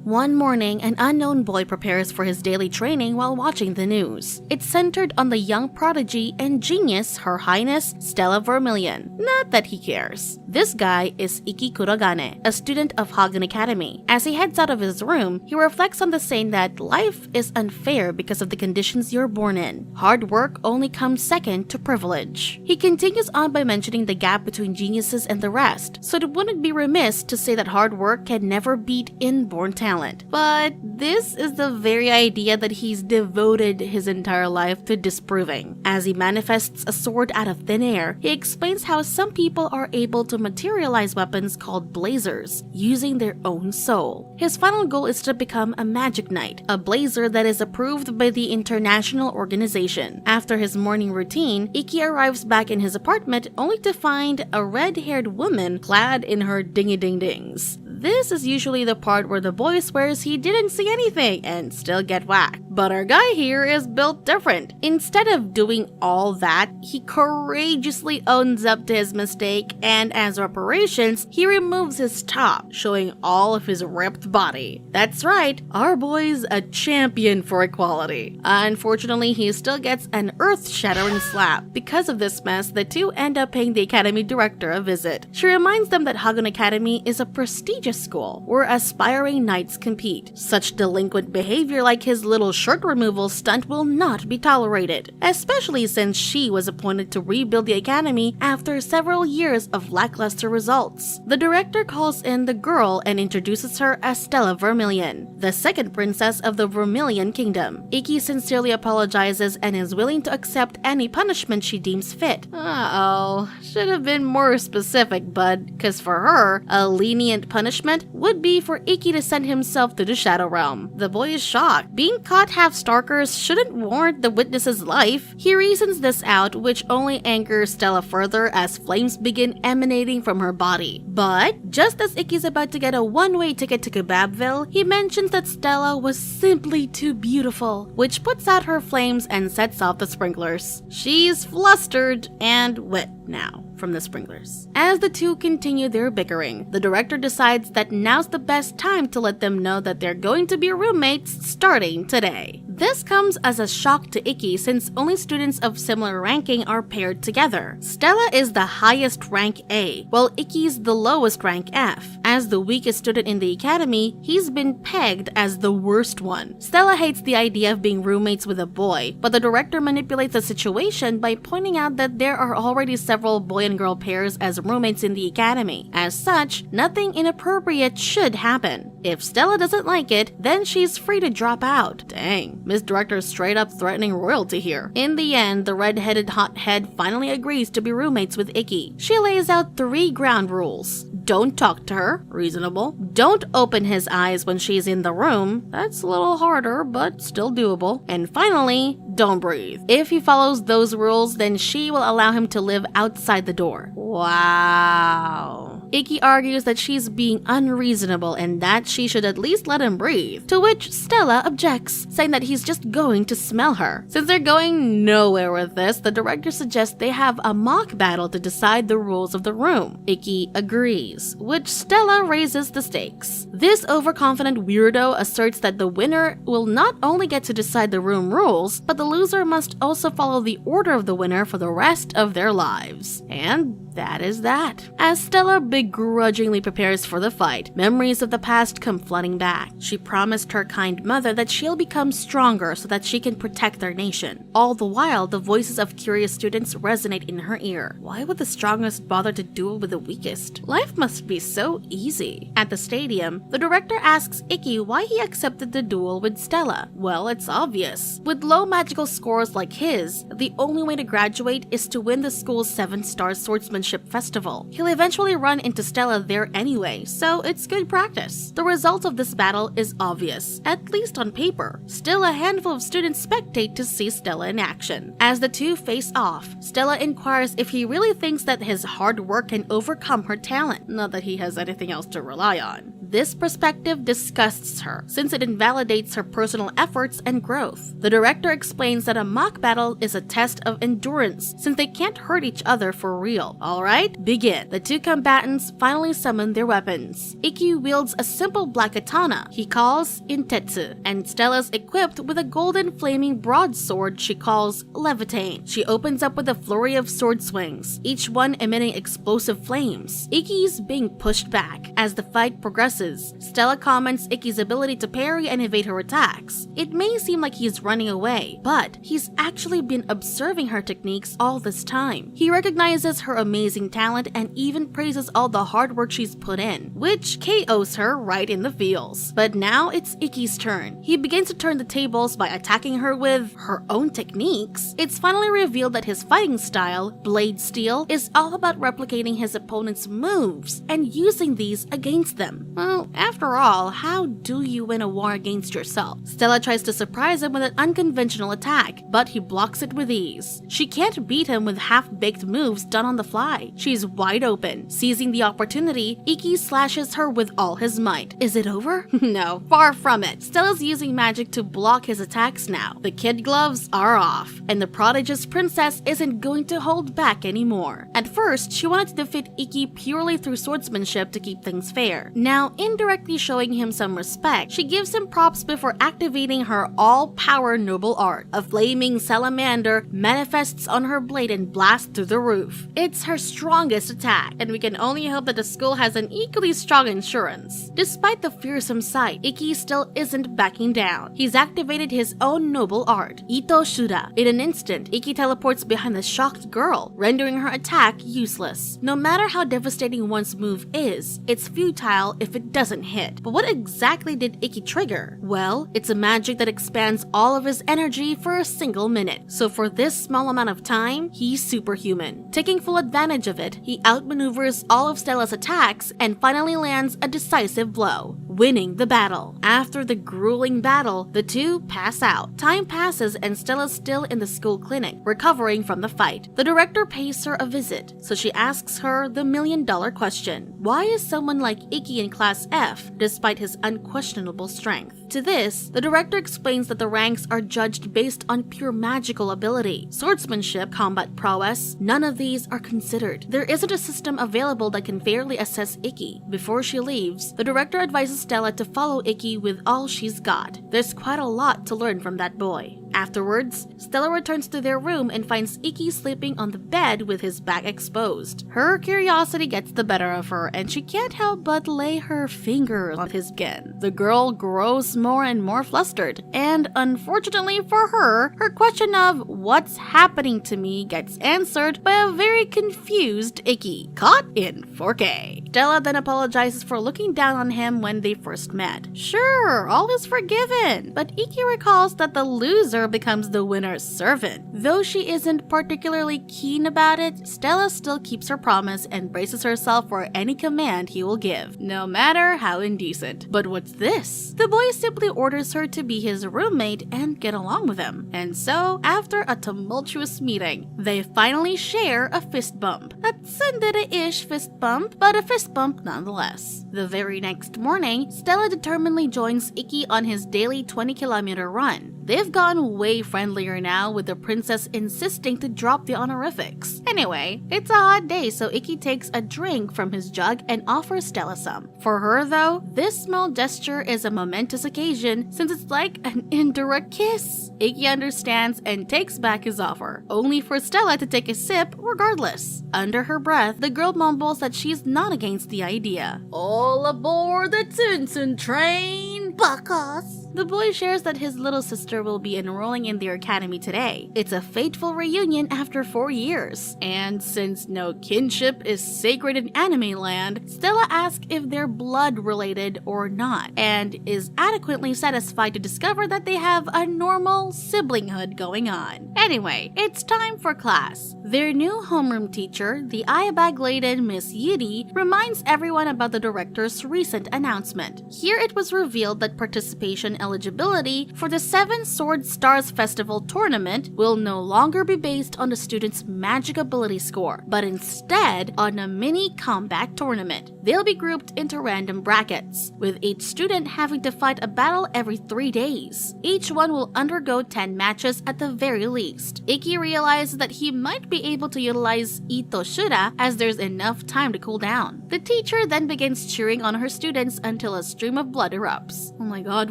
One morning, an unknown boy prepares for his daily training while watching the news. It's centered on the young prodigy and genius, Her Highness Stella Vermilion. Not that he cares. This guy is Ikki Kurogane, a student of Hagen Academy. As he heads out of his room, he reflects on the saying that life is unfair because of the conditions you're born in. Hard work only comes second to privilege. He continues on by mentioning the gap between geniuses and the rest, so it wouldn't be remiss to say that hard work can never beat inborn talent. But this is the very idea that he's devoted his entire life to disproving. As he manifests a sword out of thin air, he explains how some people are able to materialize weapons called blazers, using their own soul. His final goal is to become a magic knight, a blazer that is approved by the international organization. After his morning routine, Ikki arrives back in his apartment only to find a red-haired woman clad in her dingy-ding-dings. This is usually the part where the boy swears he didn't see anything and still get whacked. But our guy here is built different. Instead of doing all that, he courageously owns up to his mistake, and as reparations, he removes his top, showing all of his ripped body. That's right, our boy's a champion for equality. Unfortunately, he still gets an earth-shattering slap. Because of this mess, the two end up paying the academy director a visit. She reminds them that Hagen Academy is a prestigious school where aspiring knights compete. Such delinquent behavior like his little shirt removal stunt will not be tolerated, especially since she was appointed to rebuild the academy after several years of lackluster results. The director calls in the girl and introduces her as Stella Vermilion, the second princess of the Vermilion Kingdom. Ikki sincerely apologizes and is willing to accept any punishment she deems fit. Uh-oh, should have been more specific, bud, cause for her, a lenient punishment would be for Ikki to send himself to the Shadow Realm. The boy is shocked. Being caught half-starkers shouldn't warrant the witness's life. He reasons this out, which only angers Stella further as flames begin emanating from her body. But just as Ikki's about to get a one-way ticket to Kebabville, he mentions that Stella was simply too beautiful, which puts out her flames and sets off the sprinklers. She's flustered and wet now from the sprinklers. As the two continue their bickering, the director decides that now's the best time to let them know that they're going to be roommates starting today. This comes as a shock to Ikki since only students of similar ranking are paired together. Stella is the highest rank A, while Ikki's the lowest rank F. As the weakest student in the academy, he's been pegged as the worst one. Stella hates the idea of being roommates with a boy, but the director manipulates the situation by pointing out that there are already several boy and girl pairs as roommates in the academy. As such, nothing inappropriate should happen. If Stella doesn't like it, then she's free to drop out. Dang, Miss Director's straight up threatening royalty here. In the end, the red-headed hothead finally agrees to be roommates with Ikki. She lays out 3 ground rules. Don't talk to her, reasonable. Don't open his eyes when she's in the room. That's a little harder, but still doable. And finally, don't breathe. If he follows those rules, then she will allow him to live outside the door. Wow. Ikki argues that she's being unreasonable and that she should at least let him breathe, to which Stella objects, saying that he's just going to smell her. Since they're going nowhere with this, the director suggests they have a mock battle to decide the rules of the room. Ikki agrees, which Stella raises the stakes. This overconfident weirdo asserts that the winner will not only get to decide the room rules, but the loser must also follow the order of the winner for the rest of their lives. And that is that. As Stella begrudgingly prepares for the fight, memories of the past come flooding back. She promised her kind mother that she'll become stronger so that she can protect their nation. All the while, the voices of curious students resonate in her ear. Why would the strongest bother to duel with the weakest? Life must be so easy. At the stadium, the director asks Ikki why he accepted the duel with Stella. Well, it's obvious. With low magical scores like his, the only way to graduate is to win the school's 7-star swordsmanship festival. He'll eventually run into Stella there anyway, so it's good practice. The result of this battle is obvious, at least on paper. Still, a handful of students spectate to see Stella in action. As the two face off, Stella inquires if he really thinks that his hard work can overcome her talent, not that he has anything else to rely on. this perspective disgusts her, since it invalidates her personal efforts and growth. The director explains that a mock battle is a test of endurance, since they can't hurt each other for real. Alright, begin. The two combatants finally summon their weapons. Ikki wields a simple black katana he calls Intetsu, and Stella's equipped with a golden flaming broadsword she calls Levitate. She opens up with a flurry of sword swings, each one emitting explosive flames. Ikki's being pushed back. As the fight progresses, Stella comments Ikki's ability to parry and evade her attacks. It may seem like he's running away, but he's actually been observing her techniques all this time. He recognizes her amazing talent and even praises all the hard work she's put in, which KOs her right in the feels. But now it's Ikki's turn. He begins to turn the tables by attacking her with her own techniques. It's finally revealed that his fighting style, Blade Steel, is all about replicating his opponent's moves and using these against them. Well, after all, how do you win a war against yourself? Stella tries to surprise him with an unconventional attack, but he blocks it with ease. She can't beat him with half-baked moves done on the fly. She's wide open. Seizing the opportunity, Ikki slashes her with all his might. Is it over? No, far from it. Stella's using magic to block his attacks now. The kid gloves are off, and the prodigious princess isn't going to hold back anymore. At first, she wanted to defeat Ikki purely through swordsmanship to keep things fair. Now, indirectly showing him some respect, she gives him props before activating her all-power noble art. A flaming salamander manifests on her blade and blasts through the roof. It's her strongest attack, and we can only hope that the school has an equally strong insurance. Despite the fearsome sight, Ikki still isn't backing down. He's activated his own noble art, Ito Shura. In an instant, Ikki teleports behind the shocked girl, rendering her attack useless. No matter how devastating one's move is, it's futile if it doesn't hit. But what exactly did Ikki trigger? Well, it's a magic that expands all of his energy for a single minute. So for this small amount of time, he's superhuman. Taking full advantage of it, he outmaneuvers all of Stella's attacks and finally lands a decisive blow, winning the battle. After the grueling battle, the two pass out. Time passes and Stella's still in the school clinic, recovering from the fight. The director pays her a visit, so she asks her the million-dollar question. Why is someone like Ikki in Class F, despite his unquestionable strength? To this, the director explains that the ranks are judged based on pure magical ability. Swordsmanship, combat prowess, none of these are considered. There isn't a system available that can fairly assess Ikki. Before she leaves, the director advises Stella to follow Ikki with all she's got. There's quite a lot to learn from that boy. Afterwards, Stella returns to their room and finds Ikki sleeping on the bed with his back exposed. Her curiosity gets the better of her and she can't help but lay her finger on his skin. The girl grows more and more flustered, and unfortunately for her, her question of what's happening to me gets answered by a very confused Ikki, caught in 4K. Stella then apologizes for looking down on him when they first met. Sure, all is forgiven, but Ikki recalls that the loser becomes the winner's servant. Though she isn't particularly keen about it, Stella still keeps her promise and braces herself for any command he will give, no matter how indecent. But what's this? The boy simply orders her to be his roommate and get along with him. And so, after a tumultuous meeting, they finally share a fist bump. A tsundere-ish fist bump, but a fist bump nonetheless. The very next morning, Stella determinedly joins Ikki on his daily 20-kilometer run. They've gone way friendlier now, with the princess insisting to drop the honorifics. Anyway, it's a hot day, so Ikki takes a drink from his jug and offers Stella some. For her though, this small gesture is a momentous occasion since it's like an indirect kiss. Ikki understands and takes back his offer, only for Stella to take a sip regardless. Under her breath, the girl mumbles that she's not against the idea. All aboard the Tsundsun train! Buckos! The boy shares that his little sister will be enrolling in their academy today. It's a fateful reunion after 4 years. And since no kinship is sacred in anime land, Stella asks if they're blood related or not, and is adequately satisfied to discover that they have a normal siblinghood going on. Anyway, it's time for class. Their new homeroom teacher, the eye-bag-laden Miss Yuri, reminds everyone about the director's recent announcement. Here it was revealed that participants participation eligibility for the Seven Sword Stars Festival tournament will no longer be based on the student's magic ability score, but instead on a mini combat tournament. They'll be grouped into random brackets, with each student having to fight a battle every 3 days. Each one will undergo 10 matches at the very least. Ikki realizes that he might be able to utilize Ito Shura as there's enough time to cool down. The teacher then begins cheering on her students until a stream of blood erupts. Oh my god,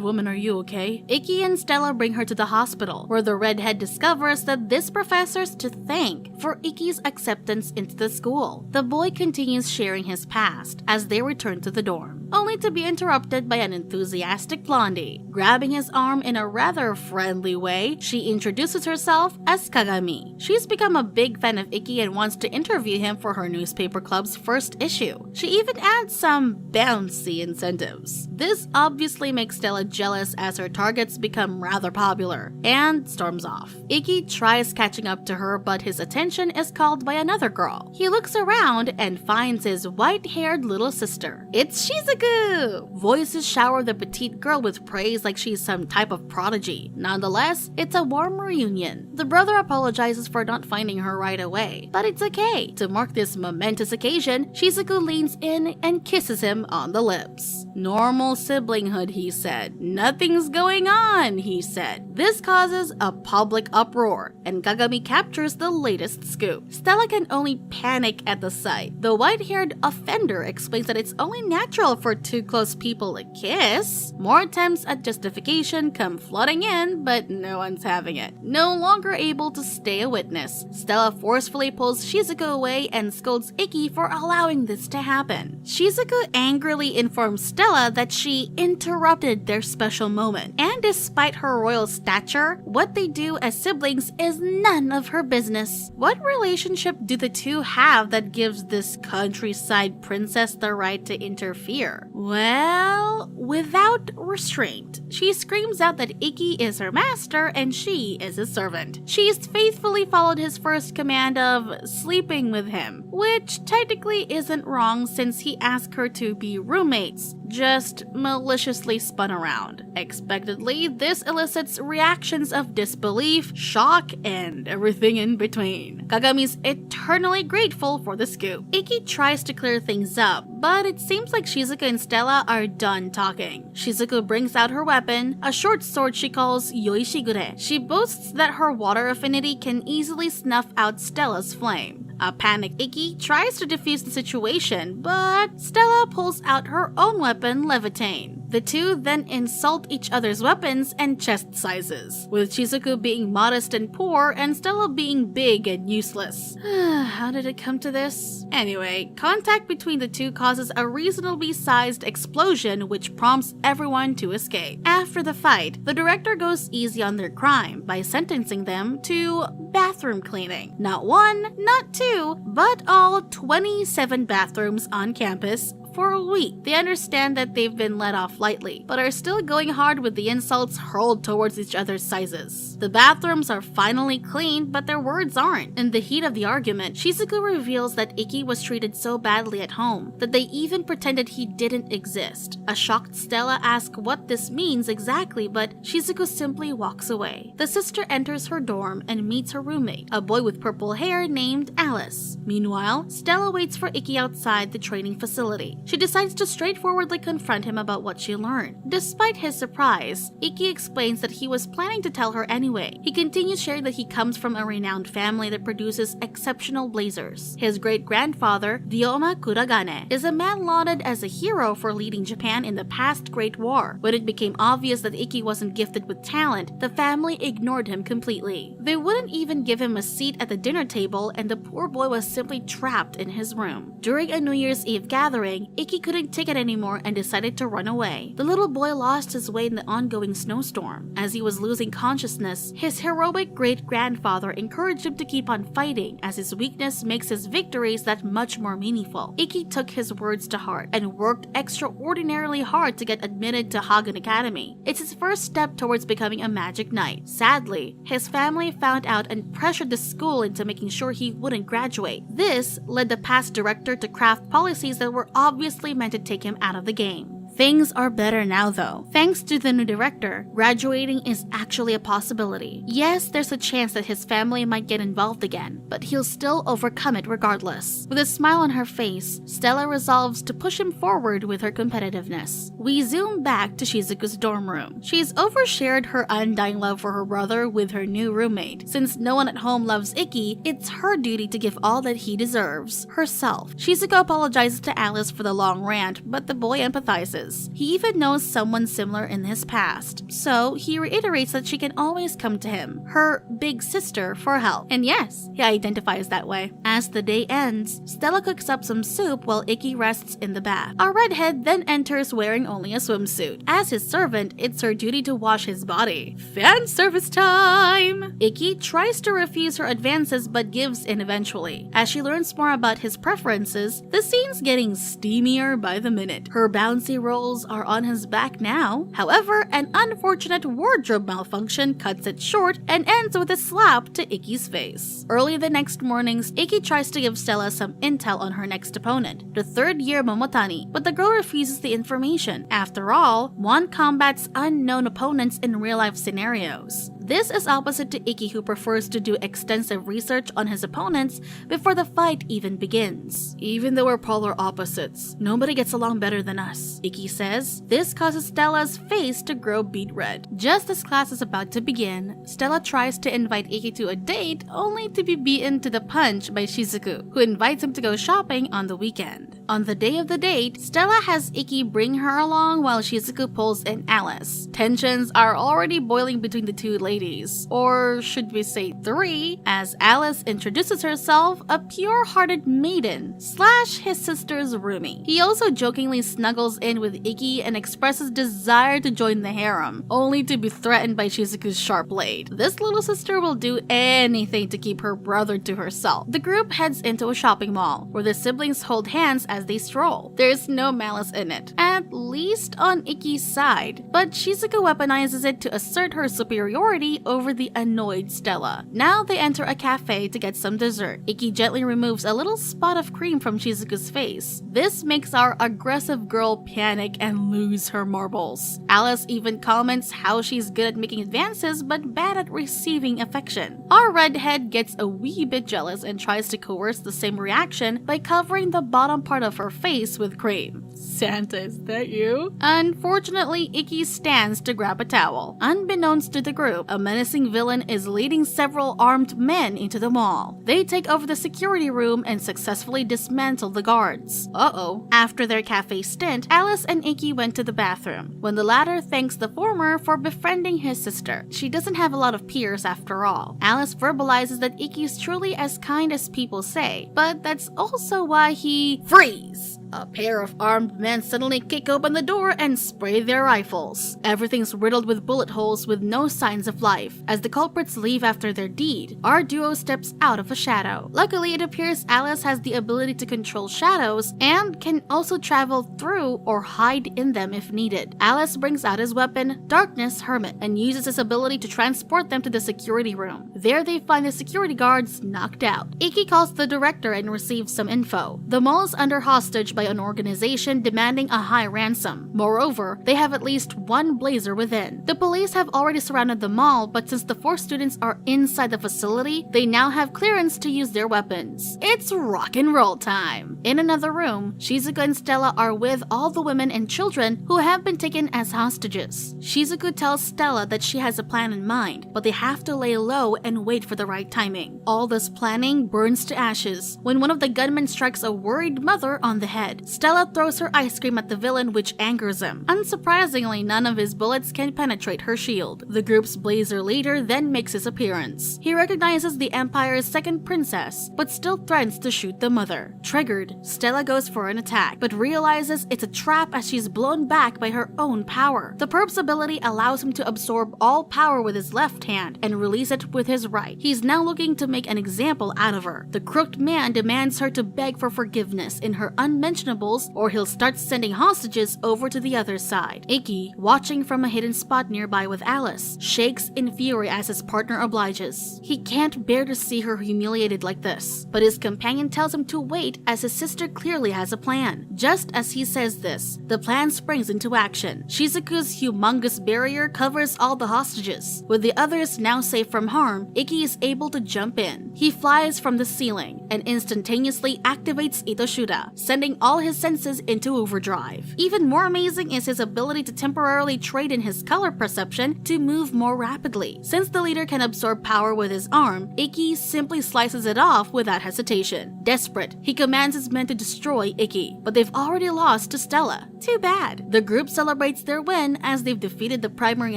woman, are you okay? Ikki and Stella bring her to the hospital, where the redhead discovers that this professor's to thank for Ikki's acceptance into the school. The boy continues sharing his past as they return to the dorm, only to be interrupted by an enthusiastic blondie. Grabbing his arm in a rather friendly way, she introduces herself as Kagami. She's become a big fan of Ikki and wants to interview him for her newspaper club's first issue. She even adds some bouncy incentives. This obviously makes Stella jealous as her targets become rather popular, and storms off. Ikki tries catching up to her, but his attention is called by another girl. He looks around and finds his white-haired little sister. It's Shizuku! Voices shower the petite girl with praise like she's some type of prodigy. Nonetheless, it's a warm reunion. The brother apologizes for not finding her right away, but it's okay. To mark this momentous occasion, Shizuku leans in and kisses him on the lips. Normal siblinghood, he said. Nothing's going on, he said. This causes a public uproar, and Kagami captures the latest scoop. Stella can only panic at the sight. The white-haired offender explains that it's only natural for two close people to kiss. More attempts at justification come flooding in, but no one's having it. No longer able to stay a witness, Stella forcefully pulls Shizuku away and scolds Ikki for allowing this to happen. Shizuku angrily informs Stella that she interrupted their special moment, and despite her royal stature, what they do as siblings is none of her business. What relationship do the two have that gives this countryside princess the right to interfere? Well, without restraint, she screams out that Ikki is her master and she is his servant. She's faithfully followed his first command of sleeping with him, which technically isn't wrong since he asked her to be roommates, just maliciously spun around. Expectedly, this elicits reactions of disbelief, shock, and everything in between. Kagami's eternally grateful for the scoop. Ikki tries to clear things up, but it seems like Shizuku and Stella are done talking. Shizuku brings out her weapon, a short sword she calls Yoishigure. She boasts that her water affinity can easily snuff out Stella's flame. A panicked Ikki tries to defuse the situation, but Stella pulls out her own weapon, Levitane. The two then insult each other's weapons and chest sizes, with Shizuku being modest and poor and Stella being big and useless. How did it come to this? Anyway, contact between the two causes a reasonably sized explosion which prompts everyone to escape. After the fight, the director goes easy on their crime by sentencing them to bathroom cleaning. Not one, not two, but all 27 bathrooms on campus for a week. They understand that they've been let off lightly, but are still going hard with the insults hurled towards each other's sizes. The bathrooms are finally cleaned, but their words aren't. In the heat of the argument, Shizuku reveals that Ikki was treated so badly at home that they even pretended he didn't exist. A shocked Stella asks what this means exactly, but Shizuku simply walks away. The sister enters her dorm and meets her roommate, a boy with purple hair named Alice. Meanwhile, Stella waits for Ikki outside the training facility. She decides to straightforwardly confront him about what she learned. Despite his surprise, Ikki explains that he was planning to tell her anyway. He continues sharing that he comes from a renowned family that produces exceptional blazers. His great-grandfather, Ryoma Kuragane, is a man lauded as a hero for leading Japan in the past Great War. When it became obvious that Ikki wasn't gifted with talent, the family ignored him completely. They wouldn't even give him a seat at the dinner table, and the poor boy was simply trapped in his room. During a New Year's Eve gathering, Ikki couldn't take it anymore and decided to run away. The little boy lost his way in the ongoing snowstorm. As he was losing consciousness, his heroic great-grandfather encouraged him to keep on fighting, as his weakness makes his victories that much more meaningful. Ikki took his words to heart and worked extraordinarily hard to get admitted to Hagen Academy. It's his first step towards becoming a magic knight. Sadly, his family found out and pressured the school into making sure he wouldn't graduate. This led the past director to craft policies that were obviously meant to take him out of the game. Things are better now though. Thanks to the new director, graduating is actually a possibility. Yes, there's a chance that his family might get involved again, but he'll still overcome it regardless. With a smile on her face, Stella resolves to push him forward with her competitiveness. We zoom back to Shizuku's dorm room. She's overshared her undying love for her brother with her new roommate. Since no one at home loves Ikki, it's her duty to give all that he deserves, herself. Shizuku apologizes to Alice for the long rant, but the boy empathizes. He even knows someone similar in his past, so he reiterates that she can always come to him, her big sister, for help. And yes, he identifies that way. As the day ends, Stella cooks up some soup while Ikki rests in the bath. Our redhead then enters wearing only a swimsuit. As his servant, it's her duty to wash his body. Fan service time! Ikki tries to refuse her advances but gives in eventually. As she learns more about his preferences, the scene's getting steamier by the minute. Her bouncy rolls are on his back now. However, an unfortunate wardrobe malfunction cuts it short and ends with a slap to Ikki's face. Early the next morning, Ikki tries to give Stella some intel on her next opponent, the third-year Momotani, but the girl refuses the information. After all, one combats unknown opponents in real-life scenarios. This is opposite to Ikki, who prefers to do extensive research on his opponents before the fight even begins. Even though we're polar opposites, nobody gets along better than us, Ikki says. This causes Stella's face to grow beet red. Just as class is about to begin, Stella tries to invite Ikki to a date only to be beaten to the punch by Shizuku, who invites him to go shopping on the weekend. On the day of the date, Stella has Ikki bring her along while Shizuku pulls in Alice. Tensions are already boiling between the two ladies, or should we say three, as Alice introduces herself, a pure-hearted maiden / his sister's roomie. He also jokingly snuggles in with Ikki and expresses desire to join the harem, only to be threatened by Shizuku's sharp blade. This little sister will do anything to keep her brother to herself. The group heads into a shopping mall, where the siblings hold hands as they stroll. There's no malice in it, at least on Ikki's side, but Shizuku weaponizes it to assert her superiority over the annoyed Stella. Now they enter a cafe to get some dessert. Ikki gently removes a little spot of cream from Shizuku's face. This makes our aggressive girl panic and lose her marbles. Alice even comments how she's good at making advances but bad at receiving affection. Our redhead gets a wee bit jealous and tries to coerce the same reaction by covering the bottom part of her face with cream. Santa, is that you? Unfortunately, Ikki stands to grab a towel. Unbeknownst to the group, a menacing villain is leading several armed men into the mall. They take over the security room and successfully dismantle the guards. Uh-oh. After their cafe stint, Alice and Ikki went to the bathroom, when the latter thanks the former for befriending his sister. She doesn't have a lot of peers after all. Alice verbalizes that Ikki is truly as kind as people say, but that's also why he freeze. A pair of armed men suddenly kick open the door and spray their rifles. Everything's riddled with bullet holes with no signs of life. As the culprits leave after their deed, our duo steps out of a shadow. Luckily, it appears Alice has the ability to control shadows and can also travel through or hide in them if needed. Alice brings out his weapon, Darkness Hermit, and uses his ability to transport them to the security room. There they find the security guards knocked out. Ikki calls the director and receives some info. The mall is under hostage by an organization demanding a high ransom. Moreover, they have at least one blazer within. The police have already surrounded the mall, but since the 4 students are inside the facility, they now have clearance to use their weapons. It's rock and roll time! In another room, Shizuku and Stella are with all the women and children who have been taken as hostages. Shizuku tells Stella that she has a plan in mind, but they have to lay low and wait for the right timing. All this planning burns to ashes when one of the gunmen strikes a worried mother on the head. Stella throws her ice cream at the villain, which angers him. Unsurprisingly, none of his bullets can penetrate her shield. The group's blazer leader then makes his appearance. He recognizes the Empire's second princess, but still threatens to shoot the mother. Triggered, Stella goes for an attack, but realizes it's a trap as she's blown back by her own power. The perp's ability allows him to absorb all power with his left hand and release it with his right. He's now looking to make an example out of her. The crooked man demands her to beg for forgiveness in her unmentioned unmentionables or he'll start sending hostages over to the other side. Ikki, watching from a hidden spot nearby with Alice, shakes in fury as his partner obliges. He can't bear to see her humiliated like this, but his companion tells him to wait as his sister clearly has a plan. Just as he says this, the plan springs into action. Shizuku's humongous barrier covers all the hostages. With the others now safe from harm, Ikki is able to jump in. He flies from the ceiling and instantaneously activates Itoshura, sending all his senses into overdrive. Even more amazing is his ability to temporarily trade in his color perception to move more rapidly. Since the leader can absorb power with his arm, Ikki simply slices it off without hesitation. Desperate, he commands his men to destroy Ikki, but they've already lost to Stella. Too bad. The group celebrates their win as they've defeated the primary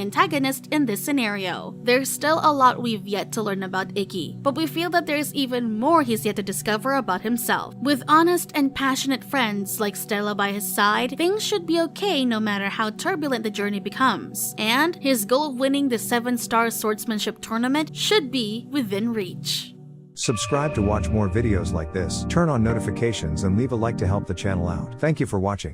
antagonist in this scenario. There's still a lot we've yet to learn about Ikki, but we feel that there's even more he's yet to discover about himself. With honest and passionate friends like Stella by his side, things should be okay no matter how turbulent the journey becomes. And his goal of winning the 7-star swordsmanship tournament should be within reach. Subscribe to watch more videos like this, turn on notifications and leave a like to help the channel out. Thank you for watching.